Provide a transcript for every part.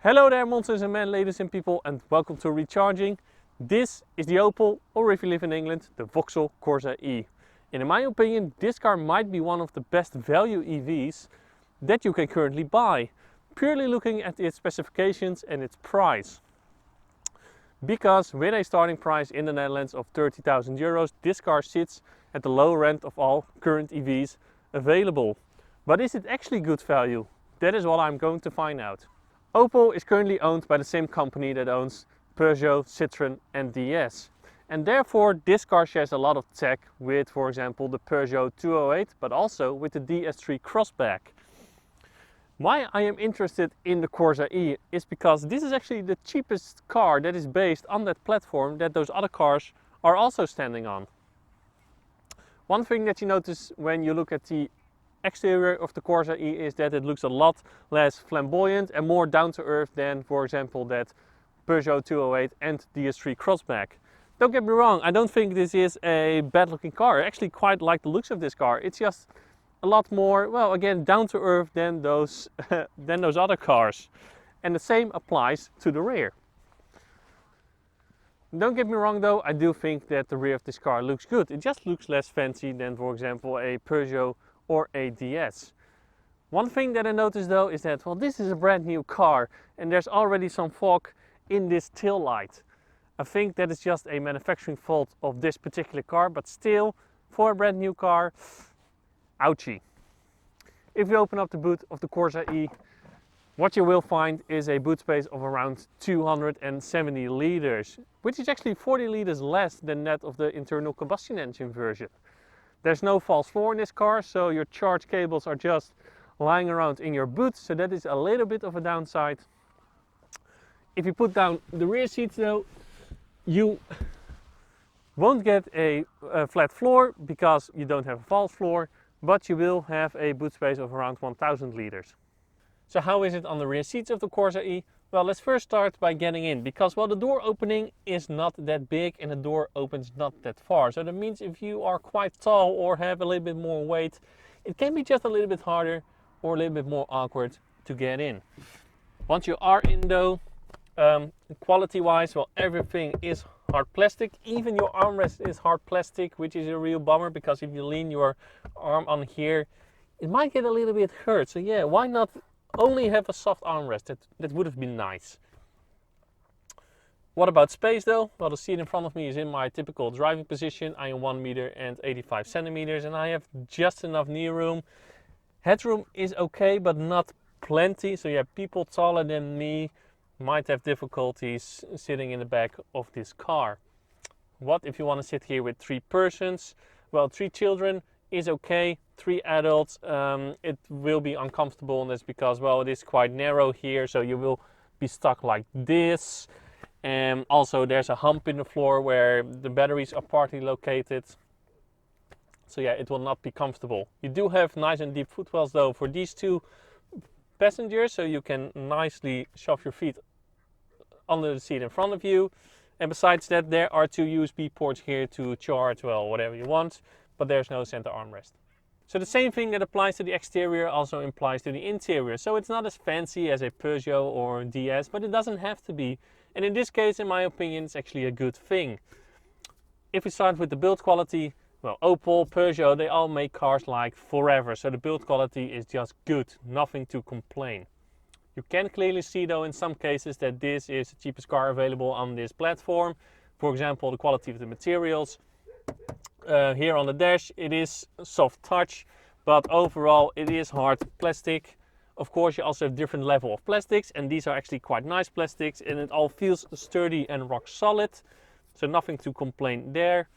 Hello there monsters and men, ladies and people, and welcome to Recharging. This is the Opel, or if you live in England, the Vauxhall Corsa-e. And in my opinion, this car might be one of the best value EVs that you can currently buy, purely looking at its specifications and its price. Because with a starting price in the Netherlands of 30,000 euros, this car sits at the lower end of all current EVs available. But is it actually good value? That is what I'm going to find out. Opel is currently owned by the same company that owns Peugeot, Citroën and DS. And therefore this car shares a lot of tech with, for example, the Peugeot 208, but also with the DS3 Crossback. Why I am interested in the Corsa-e is because this is actually the cheapest car that is based on that platform that those other cars are also standing on. One thing that you notice when you look at the exterior of the Corsa-e is that it looks a lot less flamboyant and more down to earth than, for example, that Peugeot 208 and DS3 Crossback. Don't get me wrong, I don't think this is a bad looking car. I actually quite like the looks of this car. It's just a lot more, well, again, down to earth than those other cars. And the same applies to the rear. Don't get me wrong though, I do think that the rear of this car looks good. It just looks less fancy than, for example, a Peugeot or a DS. One thing that I noticed though is that, well, this is a brand new car and there's already some fog in this tail light. I think that is just a manufacturing fault of this particular car, but still, for a brand new car, ouchie. If you open up the boot of the Corsa-e, what you will find is a boot space of around 270 liters, which is actually 40 liters less than that of the internal combustion engine version. There's no false floor in this car, so your charge cables are just lying around in your boot, so that is a little bit of a downside. If you put down the rear seats though, you won't get a flat floor because you don't have a false floor, but you will have a boot space of around 1000 liters. So how is it on the rear seats of the Corsa-e? Well, let's first start by getting in, because, well, the door opening is not that big and the door opens not that far. So that means if you are quite tall or have a little bit more weight, it can be just a little bit harder or a little bit more awkward to get in. Once you are in though, quality wise, well, everything is hard plastic. Even your armrest is hard plastic, which is a real bummer, because if you lean your arm on here, it might get a little bit hurt. So yeah, why not only have a soft armrest? That would have been nice. What about space though? Well, the seat in front of me is in my typical driving position. I am 1 meter and 85 centimeters and I have just enough knee room. Headroom is okay, but not plenty. So yeah, people taller than me might have difficulties sitting in the back of this car. What if you want to sit here with 3 persons? Well, 3 children is okay. 3 adults, it will be uncomfortable, and that's because, well, it is quite narrow here, so you will be stuck like this. And also there's a hump in the floor where the batteries are partly located. So yeah, it will not be comfortable. You do have nice and deep footwells though for these 2 passengers, so you can nicely shove your feet under the seat in front of you. And besides that, there are 2 USB ports here to charge, well, whatever you want, but there's no center armrest. So the same thing that applies to the exterior also applies to the interior. So it's not as fancy as a Peugeot or DS, but it doesn't have to be. And in this case, in my opinion, it's actually a good thing. If we start with the build quality, well, Opel, Peugeot, they all make cars like forever. So the build quality is just good, nothing to complain. You can clearly see though in some cases that this is the cheapest car available on this platform. For example, the quality of the materials. Here on the dash it is soft touch, but overall it is hard plastic. Of course, you also have different level of plastics, and these are actually quite nice plastics, and it all feels sturdy and rock solid, so nothing to complain there.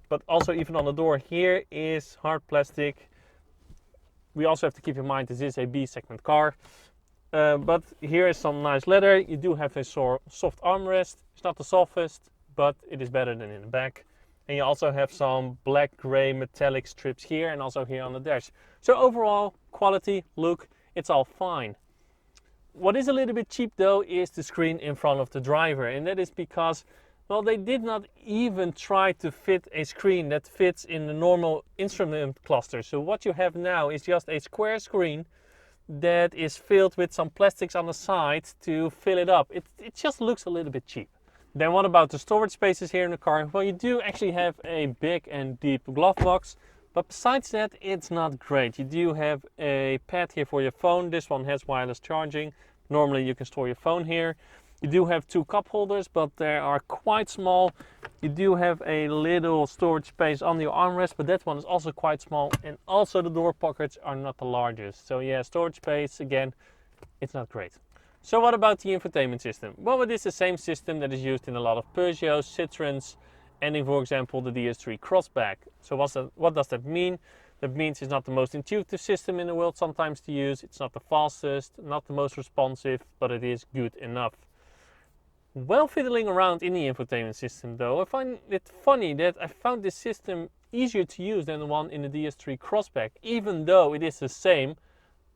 But also even on the door here is hard plastic. We also have to keep in mind this is a B segment car, but here is some nice leather. You do have a soft armrest. It's not the softest, but it is better than in the back. And you also have some black gray metallic strips here and also here on the dash. So overall, quality, look, it's all fine. What is a little bit cheap though is the screen in front of the driver. And that is because, well, they did not even try to fit a screen that fits in the normal instrument cluster. So what you have now is just a square screen that is filled with some plastics on the side to fill it up. It just looks a little bit cheap. Then what about the storage spaces here in the car? Well, you do actually have a big and deep glove box, but besides that, it's not great. You do have a pad here for your phone. This one has wireless charging. Normally you can store your phone here. You do have two cup holders, but they are quite small. You do have a little storage space on your armrest, but that one is also quite small. And also the door pockets are not the largest. So yeah, storage space, again, it's not great. So what about the infotainment system? Well, it is the same system that is used in a lot of Peugeots, Citroëns, and in, for example, the DS3 Crossback. So what does that mean? That means it's not the most intuitive system in the world sometimes to use. It's not the fastest, not the most responsive, but it is good enough. While fiddling around in the infotainment system though, I find it funny that I found this system easier to use than the one in the DS3 Crossback, even though it is the same,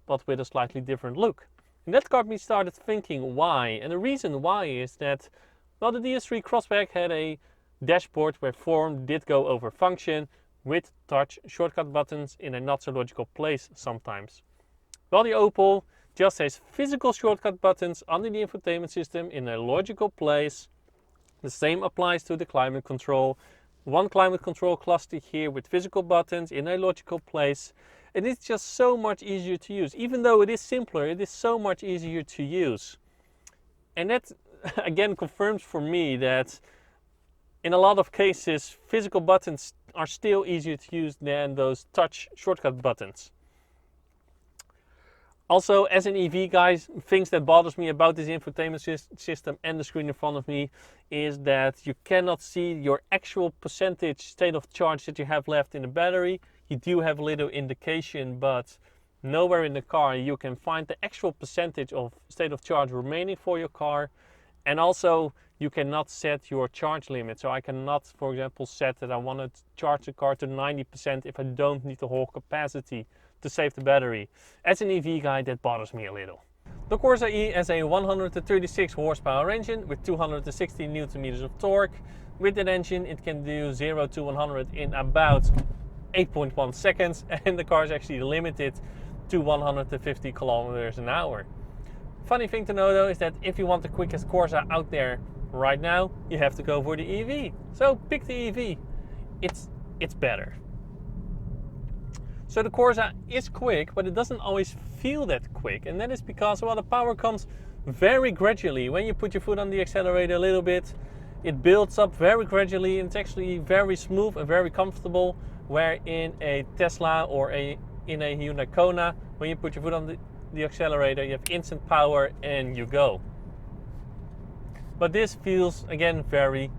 but with a slightly different look. And that got me started thinking why. And the reason why is that, well, the DS3 Crossback had a dashboard where form did go over function with touch shortcut buttons in a not so logical place sometimes. While the Opel just has physical shortcut buttons under the infotainment system in a logical place. The same applies to the climate control. One climate control cluster here with physical buttons in a logical place. And it's just so much easier to use. Even though it is simpler, it is so much easier to use. And that again confirms for me that in a lot of cases, physical buttons are still easier to use than those touch shortcut buttons. Also, as an EV guy, things that bothers me about this infotainment system and the screen in front of me is that you cannot see your actual percentage state of charge that you have left in the battery. You do have a little indication, but nowhere in the car you can find the actual percentage of state of charge remaining for your car. And also, you cannot set your charge limit. So I cannot, for example, set that I want to charge the car to 90% if I don't need the whole capacity to save the battery. As an EV guy, that bothers me a little. The Corsa-e has a 136 horsepower engine with 260 Newton meters of torque. With that engine, it can do 0 to 100 in about 8.1 seconds, and the car is actually limited to 150 kilometers an hour. Funny thing to know though is that if you want the quickest Corsa out there right now, you have to go for the EV. So pick the EV. It's better. So the Corsa is quick, but it doesn't always feel that quick. And that is because, well, the power comes very gradually. When you put your foot on the accelerator a little bit, it builds up very gradually, and it's actually very smooth and very comfortable. Where in a Tesla or in a Hyundai Kona, when you put your foot on the accelerator, you have instant power and you go. But this feels, again, very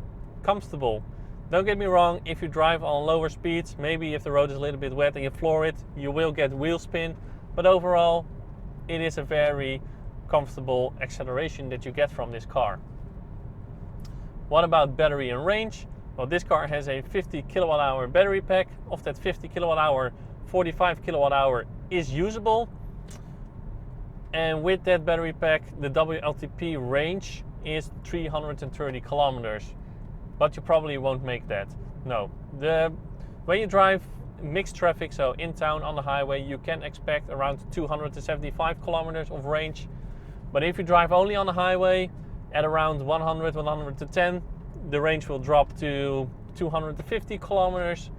comfortable. Don't get me wrong, if you drive on lower speeds, maybe if the road is a little bit wet and you floor it, you will get wheel spin. But overall, it is a very comfortable acceleration that you get from this car. What about battery and range? Well, this car has a 50 kilowatt hour battery pack. Of that 50 kilowatt hour, 45 kilowatt hour is usable. And with that battery pack, the WLTP range is 330 kilometers. But you probably won't make that. No. When you drive mixed traffic, so in town on the highway, you can expect around 275 kilometers of range. But if you drive only on the highway at around 100, 110, the range will drop to 250 kilometers.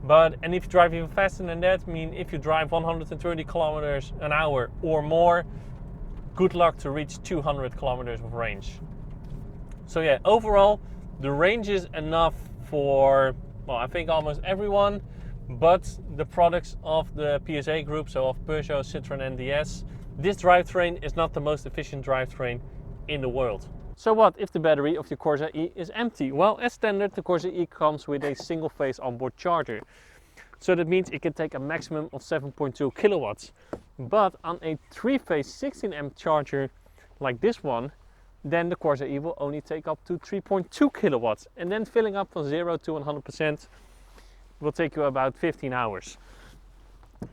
And if you drive even faster than that, if you drive 130 kilometers an hour or more, good luck to reach 200 kilometers of range. So yeah, overall, the range is enough for, well, I think almost everyone, but the products of the PSA group, so of Peugeot, Citroën and DS, this drivetrain is not the most efficient drivetrain in the world. So what if the battery of your Corsa-e is empty? Well, as standard, the Corsa-e comes with a single phase onboard charger. So that means it can take a maximum of 7.2 kilowatts. But on a 3-phase 16 amp charger like this one, then the Corsa-e will only take up to 3.2 kilowatts. And then filling up from 0 to 100% will take you about 15 hours.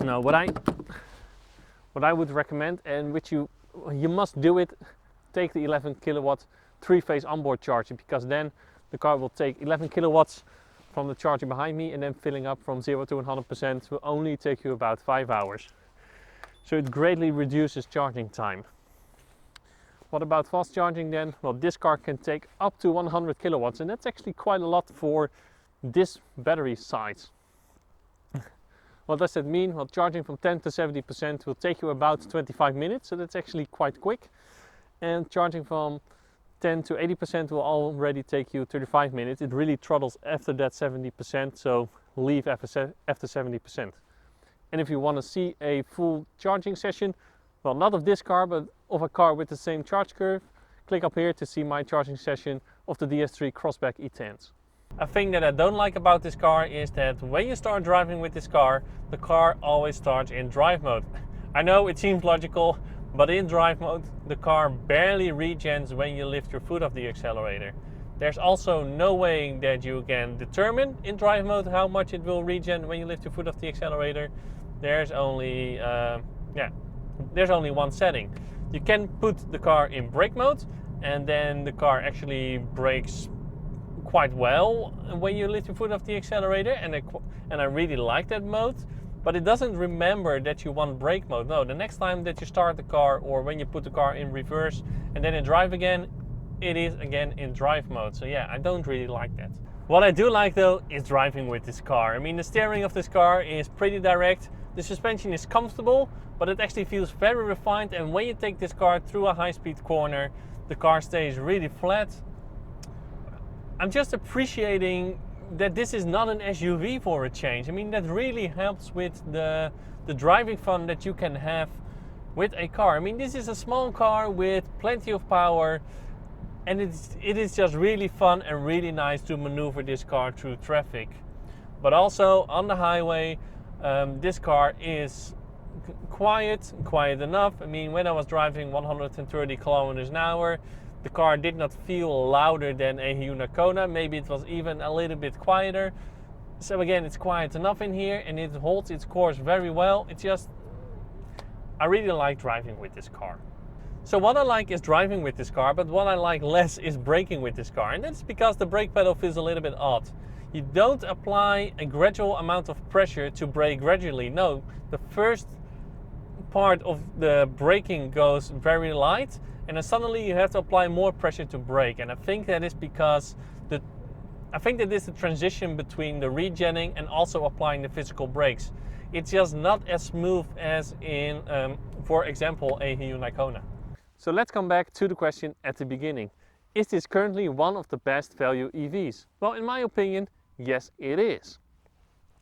Now, what I would recommend, and which you must do it, take the 11 kilowatt 3-phase onboard charger, because then the car will take 11 kilowatts from the charger behind me, and then filling up from 0 to 100% will only take you about 5 hours. So it greatly reduces charging time. What about fast charging then? Well, this car can take up to 100 kilowatts, and that's actually quite a lot for this battery size. What does that mean? Well, charging from 10 to 70% will take you about 25 minutes, so that's actually quite quick. And charging from 10 to 80% will already take you 35 minutes. It really throttles after that 70%, so leave after 70%. And if you want to see a full charging session, well, not of this car, but of a car with the same charge curve, click up here to see my charging session of the DS3 Crossback E10s. A thing that I don't like about this car is that when you start driving with this car, the car always starts in drive mode. I know it seems logical, but in drive mode, the car barely regens when you lift your foot off the accelerator. There's also no way that you can determine in drive mode how much it will regen when you lift your foot off the accelerator. There's only one setting. You can put the car in brake mode, and then the car actually brakes quite well when you lift your foot off the accelerator, and I really like that mode. But it doesn't remember that you want brake mode. No, the next time that you start the car, or when you put the car in reverse and then in drive again, it is again in drive mode. So yeah, I don't really like that. What I do like though is driving with this car. I mean, the steering of this car is pretty direct. The suspension is comfortable, but it actually feels very refined. And when you take this car through a high-speed corner, the car stays really flat. I'm just appreciating that this is not an SUV for a change. I mean, that really helps with the driving fun that you can have with a car. I mean, this is a small car with plenty of power, and it is just really fun and really nice to maneuver this car through traffic. But also on the highway, this car is quiet enough. I mean, when I was driving 130 kilometers an hour, the car did not feel louder than a Hyundai Kona. Maybe it was even a little bit quieter. So again, it's quiet enough in here, and it holds its course very well. It's just, I really like driving with this car. So what I like is driving with this car, but what I like less is braking with this car. And that's because the brake pedal feels a little bit odd. You don't apply a gradual amount of pressure to brake gradually. No, the first part of the braking goes very light, and then suddenly you have to apply more pressure to brake. And I think that is because I think that is the transition between the regenning and also applying the physical brakes. It's just not as smooth as in, for example, a Hyundai Kona. So let's come back to the question at the beginning. Is this currently one of the best value EVs? Well, in my opinion, yes, it is.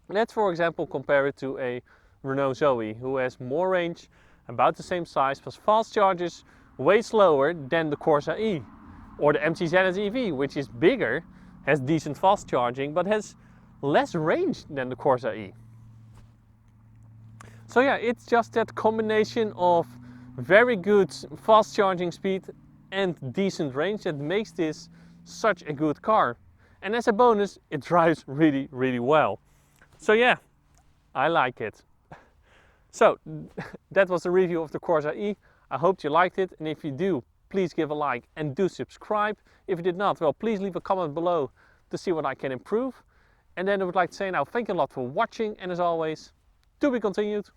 Let's, for example, compare it to a Renault Zoe, who has more range, about the same size, plus fast charges, way slower than the Corsa-e. Or the MT-ZS EV, which is bigger, has decent fast charging, but has less range than the Corsa-e. So yeah, it's just that combination of very good fast charging speed and decent range that makes this such a good car. And as a bonus, it drives really, really well. So yeah, I like it. So that was the review of the Corsa-e. I hope you liked it, and if you do, please give a like and do subscribe. If you did not, well, please leave a comment below to see what I can improve. And then I would like to say now, thank you a lot for watching, and as always, to be continued.